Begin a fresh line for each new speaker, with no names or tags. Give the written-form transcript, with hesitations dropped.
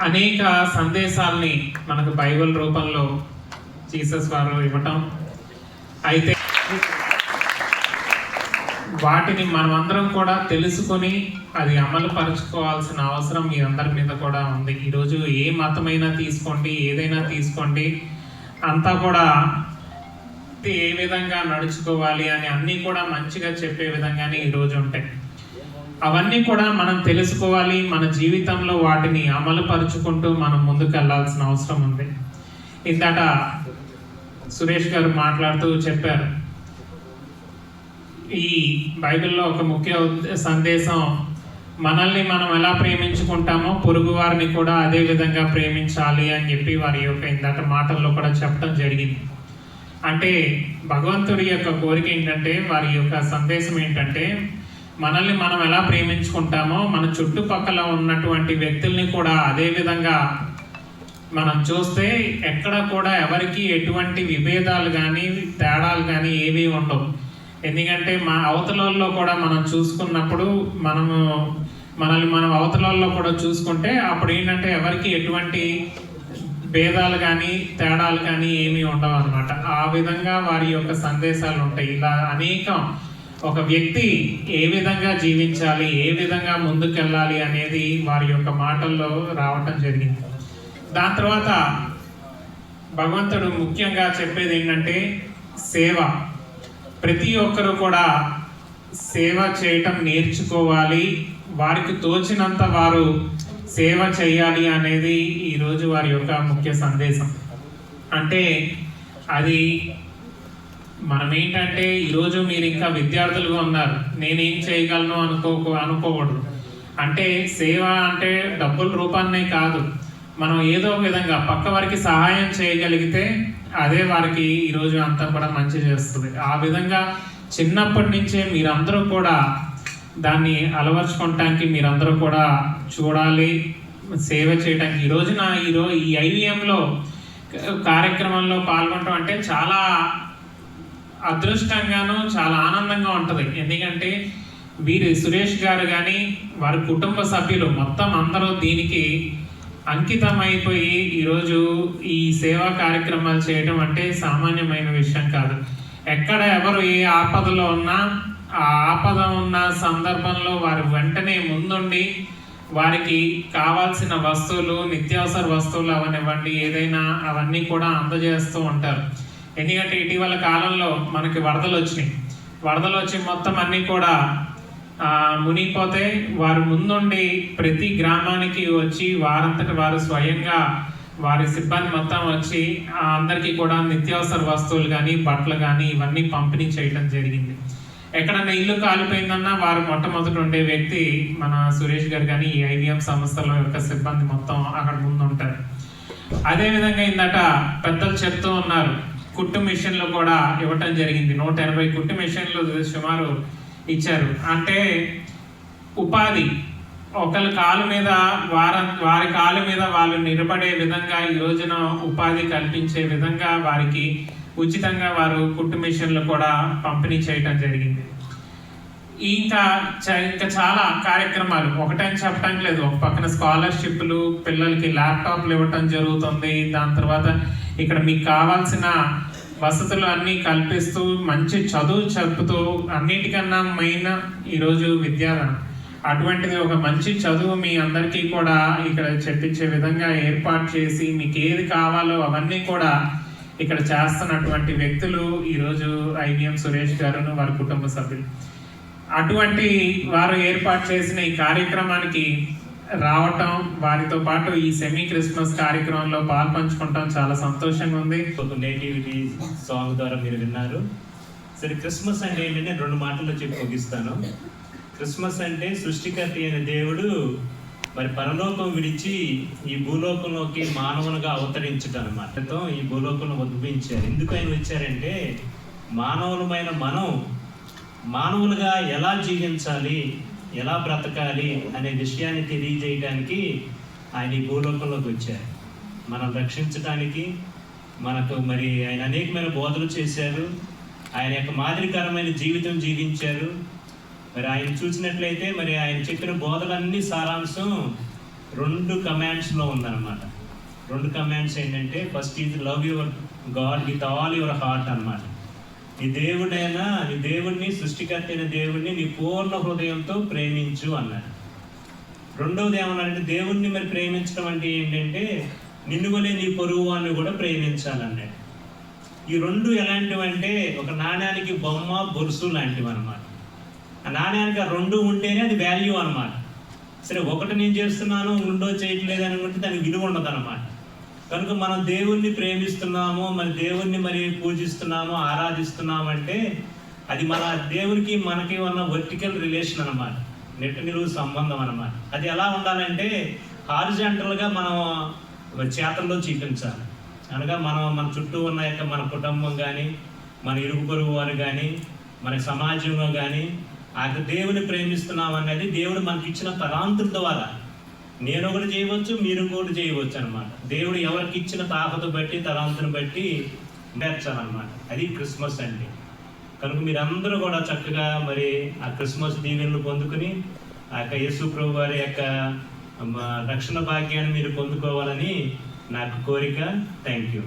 అనేక సందేశాల్ని మనకు బైబిల్ రూపంలో జీసస్ వారు ఇవ్వటం, అయితే వాటిని మనమందరం కూడా తెలుసుకొని అది అమలు పరుచుకోవాల్సిన అవసరం మీ అందరి మీద కూడా ఉంది. ఈరోజు ఏ మతమైనా తీసుకోండి, ఏదైనా తీసుకోండి, అంతా కూడా ఏ విధంగా నడుచుకోవాలి అని అన్నీ కూడా మంచిగా చెప్పే విధంగానే ఈరోజు ఉంటాయి. అవన్నీ కూడా మనం తెలుసుకోవాలి, మన జీవితంలో వాటిని అమలు పరుచుకుంటూ మనం ముందుకు వెళ్ళాల్సిన అవసరం ఉంది. ఇంతట సురేష్ గారు మాట్లాడుతూ చెప్పారు, ఈ బైబిల్లో ఒక ముఖ్య సందేశం, మనల్ని మనం ఎలా ప్రేమించుకుంటామో పొరుగు వారిని కూడా అదే విధంగా ప్రేమించాలి అని చెప్పి వారి యొక్క ఇందాక మాటల్లో కూడా చెప్పడం జరిగింది. అంటే భగవంతుడి యొక్క కోరిక ఏంటంటే, వారి యొక్క సందేశం ఏంటంటే, మనల్ని మనం ఎలా ప్రేమించుకుంటామో మన చుట్టుపక్కల ఉన్నటువంటి వ్యక్తుల్ని కూడా అదే విధంగా మనం చూస్తే ఎక్కడ కూడా ఎవరికి ఎటువంటి విభేదాలు కానీ తేడాలు కానీ ఏవి ఉండవు. ఎందుకంటే మా అవతలలో కూడా మనం చూసుకున్నప్పుడు మనల్ని మనం అవతలలో కూడా చూసుకుంటే అప్పుడు ఏంటంటే ఎవరికి ఎటువంటి భేదాలు కానీ తేడాలు కానీ ఏమీ ఉండవు అన్నమాట. ఆ విధంగా వారి యొక్క సందేశాలు ఉంటాయి. ఇలా అనేకం ఒక వ్యక్తి ఏ విధంగా జీవించాలి, ఏ విధంగా ముందుకెళ్ళాలి అనేది వారి యొక్క మాటల్లో రావటం జరిగింది. దాని తర్వాత భగవంతుడు ముఖ్యంగా చెప్పేది ఏంటంటే సేవ. ప్రతి ఒక్కరు కూడా సేవ చేయటం నేర్చుకోవాలి, వారికి తోచినంత వారు సేవ చేయాలి అనేది ఈరోజు వారి యొక్క ముఖ్య సందేశం. అంటే అది మనం ఏంటంటే, ఈరోజు మీరు ఇంకా విద్యార్థులుగా ఉన్నారు, నేనేం చేయగలను అనుకోకూడదు. అంటే సేవ అంటే డబ్బుల రూపాన్నే కాదు, మనం ఏదో విధంగా పక్క వారికి సహాయం చేయగలిగితే అదే వారికి ఈరోజు అంతా కూడా మంచి చేస్తుంది. ఆ విధంగా చిన్నప్పటి నుంచే మీరందరూ కూడా దాన్ని అలవర్చుకోవటానికి మీరందరూ కూడా చూడాలి, సేవ చేయడానికి. ఈ ఐవీఎంలో కార్యక్రమంలో పాల్గొనడం అంటే చాలా అదృష్టంగాను చాలా ఆనందంగా ఉంటుంది. ఎందుకంటే వీరి సురేష్ గారు కానీ వారి కుటుంబ సభ్యులు మొత్తం అందరూ దీనికి అంకితం అయిపోయి ఈరోజు ఈ సేవా కార్యక్రమాలు చేయడం అంటే సామాన్యమైన విషయం కాదు. ఎక్కడ ఎవరు ఏ ఆపదలో ఉన్నా ఆ ఆపద ఉన్న సందర్భంలో వారు వెంటనే ముందుండి వారికి కావాల్సిన వస్తువులు, నిత్యావసర వస్తువులు అవనివ్వండి, ఏదైనా అవన్నీ కూడా అందజేస్తూ ఉంటారు. ఎందుకంటే ఇటీవల కాలంలో మనకి వరదలు వచ్చి మొత్తం అన్నీ కూడా మునిగిపోతే వారు ముందుండి ప్రతి గ్రామానికి వచ్చి వారంతటి వారు స్వయంగా వారి సిబ్బంది మొత్తం వచ్చి అందరికీ కూడా నిత్యావసర వస్తువులు కానీ బట్టలు కానీ ఇవన్నీ పంపిణీ చేయడం జరిగింది. ఎక్కడన్నా ఇల్లు కాలిపోయిందన్నా వారు మొట్టమొదటి ఉండే వ్యక్తి మన సురేష్ గారు కానీ ఈ ఐవీఎం సంస్థల యొక్క సిబ్బంది మొత్తం అక్కడ ముందు ఉంటారు. అదేవిధంగా ఇందట పెద్దలు చెప్తూ ఉన్నారు, కుట్టు మిషన్లు కూడా ఇవ్వటం జరిగింది. 180 కుట్టు మిషన్లు సుమారు ఇచ్చారు. అంటే ఉపాధి, ఒకరి కాలు మీద వారి కాలు మీద వాళ్ళు నిలబడే విధంగా ఈ రోజున ఉపాధి కల్పించే విధంగా వారికి ఉచితంగా వారు కుట్టు మిషన్లు కూడా పంపిణీ చేయటం జరిగింది. ఇంకా చాలా కార్యక్రమాలు ఒకటని చెప్పడానికి లేదు. ఒక పక్కన స్కాలర్షిప్లు, పిల్లలకి ల్యాప్టాప్లు ఇవ్వటం జరుగుతుంది. దాని తర్వాత ఇక్కడ మీకు కావాల్సిన వసతులు అన్నీ కల్పిస్తూ మంచి చదువు చెప్పుతూ, అన్నిటికన్నా మెయిన్ ఈరోజు విద్యాదానం. అటువంటిది ఒక మంచి చదువు మీ అందరికీ కూడా ఇక్కడ చెప్పించే విధంగా ఏర్పాటు చేసి మీకు ఏది కావాలో అవన్నీ కూడా ఇక్కడ చేస్తున్నటువంటి వ్యక్తులు ఈరోజు ఐవీఎం సురేష్ గారును వారి కుటుంబ సభ్యులు. అటువంటి వారు ఏర్పాటు చేసిన ఈ కార్యక్రమానికి రావటం, వారితో పాటు ఈ సెమీ క్రిస్మస్ కార్యక్రమంలో పాల్పంచుకుంటాం చాలా సంతోషంగా ఉంది.
ఒక నేటివిటీ సాంగ్ ద్వారా మీరు విన్నారు. సరే, క్రిస్మస్ అంటే ఏంటంటే 2 మాటల్లో చెప్పి ముగిస్తాను. క్రిస్మస్ అంటే సృష్టికర్త అయిన దేవుడు మరి పరలోకం విడిచి ఈ భూలోకంలోకి మానవునిగా అవతరించడం అన్నమాట. ఈ భూలోకంలో ఉద్భవించారు. ఎందుకు ఆయన వచ్చారంటే, మానవులమైన మనం మానవులుగా ఎలా జీవించాలి, ఎలా బ్రతకాలి అనే విషయాన్ని తెలియజేయడానికి ఆయన ఈ భూలోకంలోకి వచ్చారు. మనం రక్షించడానికి మనకు మరి ఆయన అనేకమైన బోధలు చేశారు. ఆయన యొక్క మాదిరికరమైన జీవితం జీవించారు. మరి ఆయన చూసినట్లయితే మరి ఆయన చెప్పిన బోధలన్నీ సారాంశం 2 కమాండ్స్లో ఉందన్నమాట. 2 కమాండ్స్ ఏంటంటే, first is love your God with all your heart అన్నమాట. నీ దేవుడిని, సృష్టికర్త అయిన దేవుడిని నీ పూర్ణ హృదయంతో ప్రేమించు అన్నాడు. రెండవది ఏమన్నాడంటే, దేవుణ్ణి మరి ప్రేమించడం అంటే ఏంటంటే, నిన్ను వలే నీ పొరుగు వాడిని కూడా ప్రేమించాలన్నాడు. ఈ 2 ఎలాంటివంటే, ఒక నాణ్యానికి బొమ్మ బొరుసు లాంటివి అనమాట. ఆ నాణ్యానికి ఆ 2 ఉంటేనే అది వాల్యూ అనమాట. సరే, ఒకటి నేను చేస్తున్నాను, రెండో చేయట్లేదు అనుకుంటే దానికి విలువ ఉండదు అనమాట. కనుక మనం దేవుణ్ణి ప్రేమిస్తున్నాము, మరి దేవుణ్ణి మరి పూజిస్తున్నాము, ఆరాధిస్తున్నామంటే అది మన దేవునికి మనకి ఉన్న వర్టికల్ రిలేషన్ అనమాట, నెట్ నిలువు సంబంధం అనమాట. అది ఎలా ఉండాలంటే హారిజాంటల్గా మనం చేతల్లో చూపించాలి. అనగా మన చుట్టూ ఉన్న మన కుటుంబం కానీ, మన ఇరుగు పొరుగు వారు కానీ, మన సమాజంలో కానీ ఆ దేవుని ప్రేమిస్తున్నాం అనేది దేవుడు మనకి ఇచ్చిన తలాంతుల ద్వారా నేను ఒకటి చేయవచ్చు, మీరు కూడా చేయవచ్చు అనమాట. దేవుడు ఎవరికి ఇచ్చిన తాహతు బట్టి, తలాంతుని బట్టి నేర్చాలన్నమాట. అది క్రిస్మస్ అంటే. కనుక మీరందరూ కూడా చక్కగా మరి ఆ క్రిస్మస్ దీవెనలు పొందుకుని ఆ యొక్క యేసు ప్రభు వారి యొక్క రక్షణ భాగ్యాన్ని మీరు పొందుకోవాలని నాకు కోరిక. Thank you.